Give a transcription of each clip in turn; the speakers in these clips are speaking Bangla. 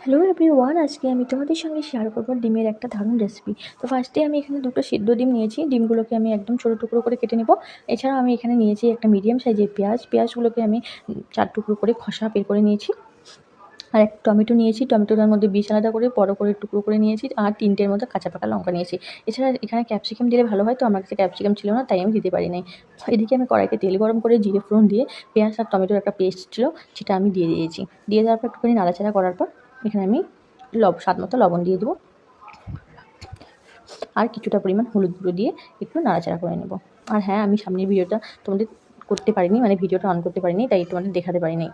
হ্যালো এভরিওয়ান, আজকে আমি তোমাদের সঙ্গে শেয়ার করবো ডিমের একটা দারুণ রেসিপি। তো ফার্স্টে আমি এখানে 2টো সিদ্ধ ডিম নিয়েছি। ডিমগুলোকে আমি একদম ছোটো টুকরো করে কেটে নেব। এছাড়াও আমি এখানে নিয়েছি একটা মিডিয়াম সাইজের পেঁয়াজগুলোকে আমি 4 টুকরো করে খোসা বের করে নিয়েছি। আর এক টমেটো নিয়েছি, টমেটোটার মধ্যে বীজ আলাদা করে বড় করে টুকরো করে নিয়েছি। আর 3টের মতো কাঁচা পাকা লঙ্কা নিয়েছি। এছাড়া এখানে ক্যাপসিকাম দিলে ভালো হয়, তো আমার কাছে ক্যাপসিকাম ছিল না, তাই আমি দিতে পারি নাই। এদিকে আমি কড়াইতে তেল গরম করে জিরে ফোড়ন দিয়ে পেঁয়াজ আর টমেটোর একটা পেস্ট ছিল, সেটা আমি দিয়ে দিয়েছি। দিয়ে দেওয়ার পর একটুখানি নাড়াচাড়া করার পর এখানে আমি স্বাদ মতো লবণ দিয়ে দেবো। আর কিছুটা পরিমাণ হলুদ গুঁড়ো দিয়ে একটু নাড়াচাড়া করে নেব। আর হ্যাঁ, আমি সামনের ভিডিওটা তোমাদের করতে পারিনি, মানে ভিডিওটা অন করতে পারিনি, তাই তোমাদের দেখাতে পারিনি।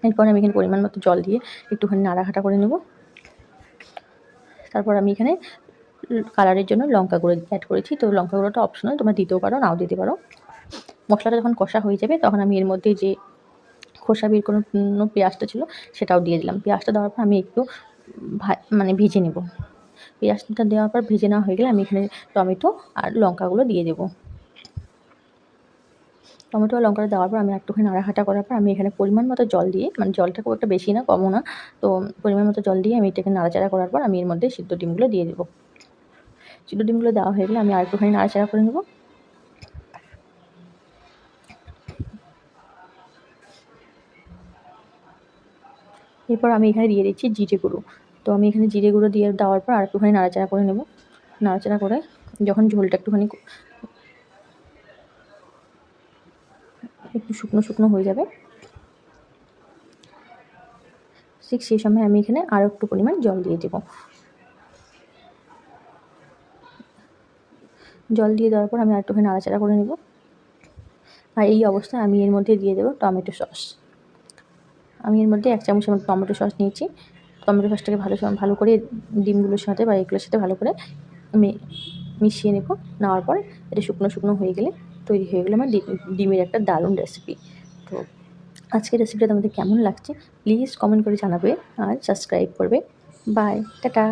এরপর আমি এখানে পরিমাণ মতো জল দিয়ে একটুখানি নাড়াঘাটা করে নেব। তারপর আমি এখানে কালারের জন্য লঙ্কা গুঁড়ো অ্যাড করেছি। তো লঙ্কা গুঁড়োটা অপশনাল, তোমরা দিতেও পারো, নাও দিতে পারো। মশলাটা যখন কষা হয়ে যাবে তখন আমি এর মধ্যে যে খোসা বের কোনো পেঁয়াজটা ছিল সেটাও দিয়ে দিলাম। পেঁয়াজটা দেওয়ার পর আমি একটু ভেজে নেব। পেঁয়াজটা দেওয়ার পর ভেজে নেওয়া হয়ে গেলে আমি এখানে টমেটো আর লঙ্কাগুলো দিয়ে দেবো। টমেটো আর লঙ্কাটা দেওয়ার পর আমি একটুখানি নাড়াঘাটা করার পর আমি এখানে পরিমাণ মতো জল দিয়ে, মানে জলটা খুব একটা বেশি না কমও না, তো পরিমাণ মতো জল দিয়ে আমি এটাকে নাড়াচাড়া করার পর আমি এর মধ্যে সিদ্ধ ডিমগুলো দিয়ে দেবো। সিদ্ধ ডিমগুলো দেওয়া হয়ে গেলে আমি আর একটুখানি নাড়াচাড়া করে নেব। এরপর আমি এখানে দিয়ে দিচ্ছি জিরে গুঁড়ো। তো আমি এখানে জিরে গুঁড়ো দিয়ে দেওয়ার পর আর একটুখানি নাড়াচাড়া করে নেব। নাড়াচাড়া করে যখন ঝোলটা একটুখানি একটু শুকনো শুকনো হয়ে যাবে, ঠিক সেই সময় আমি এখানে আরও একটু পরিমাণ জল দিয়ে দেবো। জল দিয়ে দেওয়ার পর আমি আর একটুখানি নাড়াচাড়া করে নেব। আর এই অবস্থায় আমি এর মধ্যে দিয়ে দেবো টমেটো সস। আমি এর মধ্যে 1 চামচের মতো টমেটো সস নিয়েছি। টমেটো সসটাকে ভালো করে ডিমগুলোর সাথে বা এগুলোর সাথে ভালো করে মিশিয়ে নেব। নেওয়ার পর এটা শুকনো শুকনো হয়ে গেলে তৈরি হয়ে গেলো আমার ডিমের একটা দারুণ রেসিপি। তো আজকের রেসিপিটা তোমাদের কেমন লাগছে প্লিজ কমেন্ট করে জানাবে আর সাবস্ক্রাইব করবে। Bye, tata.